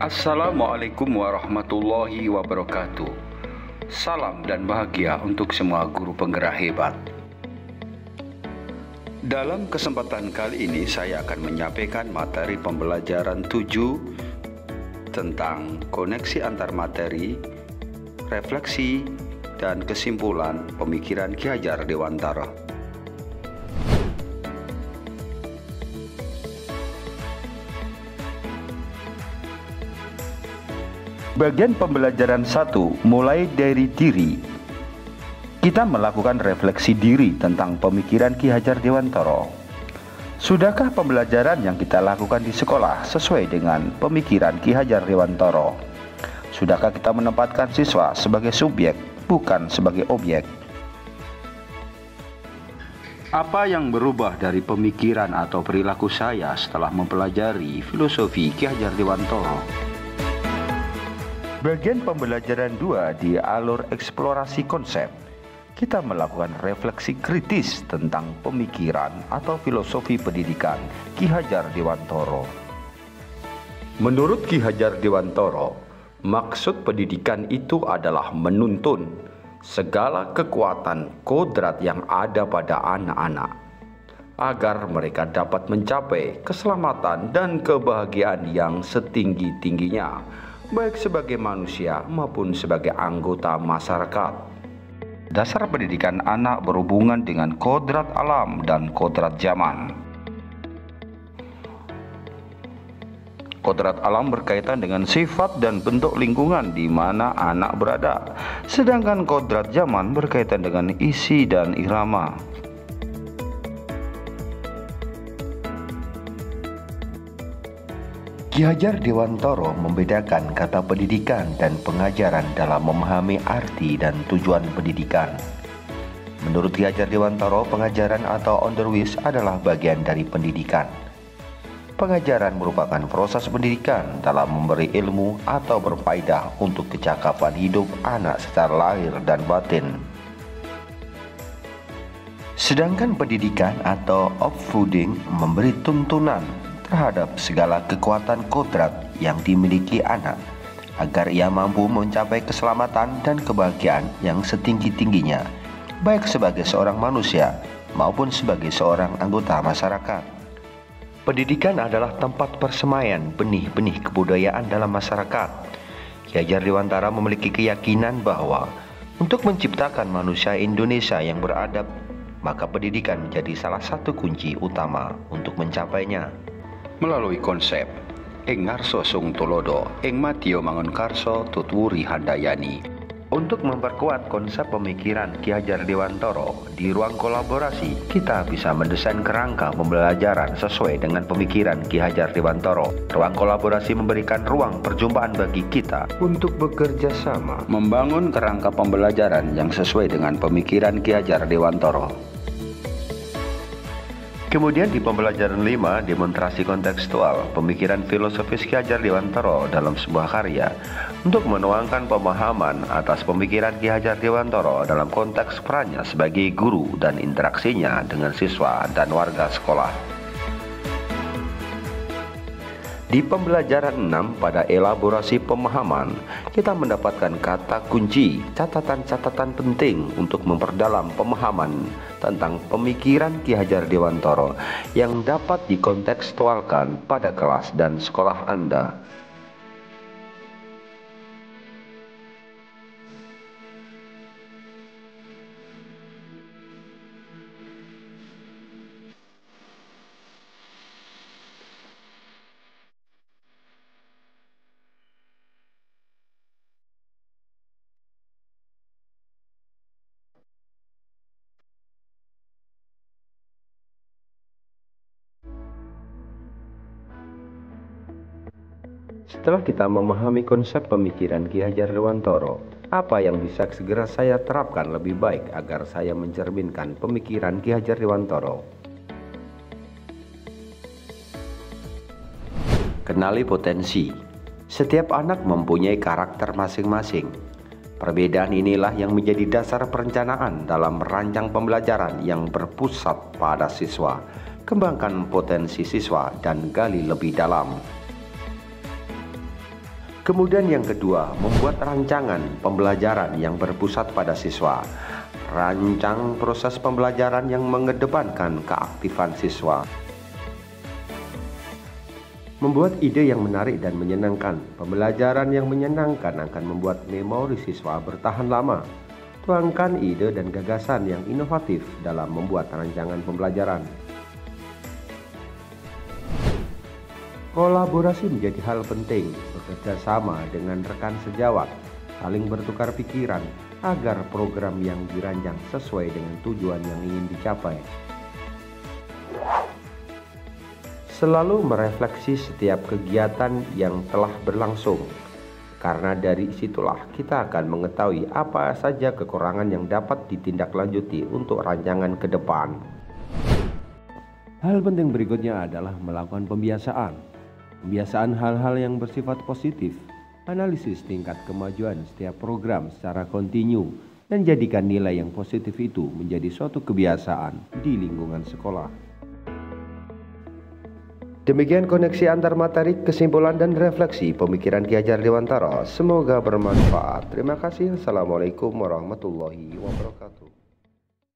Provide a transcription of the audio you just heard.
Assalamualaikum warahmatullahi wabarakatuh. Salam dan bahagia untuk semua guru penggerak hebat. Dalam kesempatan kali ini saya akan menyampaikan materi pembelajaran 7 tentang koneksi antar materi, refleksi, dan kesimpulan pemikiran Ki Hajar Dewantara. Bagian pembelajaran 1 mulai dari diri. Kita melakukan refleksi diri tentang pemikiran Ki Hajar Dewantara. Sudahkah pembelajaran yang kita lakukan di sekolah sesuai dengan pemikiran Ki Hajar Dewantara? Sudahkah kita menempatkan siswa sebagai subjek, bukan sebagai objek? Apa yang berubah dari pemikiran atau perilaku saya setelah mempelajari filosofi Ki Hajar Dewantara? Bagian pembelajaran 2 di alur eksplorasi konsep. Kita melakukan refleksi kritis tentang pemikiran atau filosofi pendidikan Ki Hajar Dewantara. Menurut Ki Hajar Dewantara, maksud pendidikan itu adalah menuntun segala kekuatan kodrat yang ada pada anak-anak agar mereka dapat mencapai keselamatan dan kebahagiaan yang setinggi-tingginya, baik sebagai manusia maupun sebagai anggota masyarakat. Dasar pendidikan anak berhubungan dengan kodrat alam dan kodrat zaman. Kodrat alam berkaitan dengan sifat dan bentuk lingkungan di mana anak berada, sedangkan kodrat zaman berkaitan dengan isi dan irama. Ki Hajar Dewantara membedakan kata pendidikan dan pengajaran dalam memahami arti dan tujuan pendidikan. Menurut Ki Hajar Dewantara, pengajaran atau onderwijs adalah bagian dari pendidikan. Pengajaran merupakan proses pendidikan dalam memberi ilmu atau berfaedah untuk kecakapan hidup anak secara lahir dan batin. Sedangkan pendidikan atau opvoeding memberi tuntunan terhadap segala kekuatan kodrat yang dimiliki anak agar ia mampu mencapai keselamatan dan kebahagiaan yang setinggi-tingginya, baik sebagai seorang manusia maupun sebagai seorang anggota masyarakat. Pendidikan adalah tempat persemaian benih-benih kebudayaan dalam masyarakat. Ki Hajar Dewantara memiliki keyakinan bahwa untuk menciptakan manusia Indonesia yang beradab, maka pendidikan menjadi salah satu kunci utama untuk mencapainya. Melalui konsep ing ngarso sung tulodo ing matio mangun karso tutwuri handayani. Untuk memperkuat konsep pemikiran Ki Hajar Dewantara di ruang kolaborasi, kita bisa mendesain kerangka pembelajaran sesuai dengan pemikiran Ki Hajar Dewantara. Ruang kolaborasi memberikan ruang perjumpaan bagi kita untuk bekerja sama membangun kerangka pembelajaran yang sesuai dengan pemikiran Ki Hajar Dewantara. Kemudian di pembelajaran 5, demonstrasi kontekstual, pemikiran filosofis Ki Hajar Dewantara dalam sebuah karya untuk menuangkan pemahaman atas pemikiran Ki Hajar Dewantara dalam konteks perannya sebagai guru dan interaksinya dengan siswa dan warga sekolah. Di pembelajaran 6 pada elaborasi pemahaman, kita mendapatkan kata kunci, catatan-catatan penting untuk memperdalam pemahaman tentang pemikiran Ki Hajar Dewantara yang dapat dikontekstualkan pada kelas dan sekolah Anda. Setelah kita memahami konsep pemikiran Ki Hajar Dewantara, apa yang bisa segera saya terapkan lebih baik agar saya mencerminkan pemikiran Ki Hajar Dewantara? Kenali potensi. Setiap anak mempunyai karakter masing-masing. Perbedaan inilah yang menjadi dasar perencanaan dalam merancang pembelajaran yang berpusat pada siswa. Kembangkan potensi siswa dan gali lebih dalam. Kemudian yang kedua, membuat rancangan pembelajaran yang berpusat pada siswa. Rancang proses pembelajaran yang mengedepankan keaktifan siswa. Membuat ide yang menarik dan menyenangkan. Pembelajaran yang menyenangkan akan membuat memori siswa bertahan lama. Tuangkan ide dan gagasan yang inovatif dalam membuat rancangan pembelajaran. Kolaborasi menjadi hal penting. Bekerja sama dengan rekan sejawat, saling bertukar pikiran agar program yang dirancang sesuai dengan tujuan yang ingin dicapai. Selalu merefleksi setiap kegiatan yang telah berlangsung, karena dari situlah kita akan mengetahui apa saja kekurangan yang dapat ditindaklanjuti untuk rancangan ke depan. Hal penting berikutnya adalah melakukan pembiasaan. Pembiasaan hal-hal yang bersifat positif, analisis tingkat kemajuan setiap program secara kontinu, dan jadikan nilai yang positif itu menjadi suatu kebiasaan di lingkungan sekolah. Demikian koneksi antar materi, kesimpulan dan refleksi pemikiran Ki Hajar Dewantara. Semoga bermanfaat. Terima kasih. Assalamualaikum warahmatullahi wabarakatuh.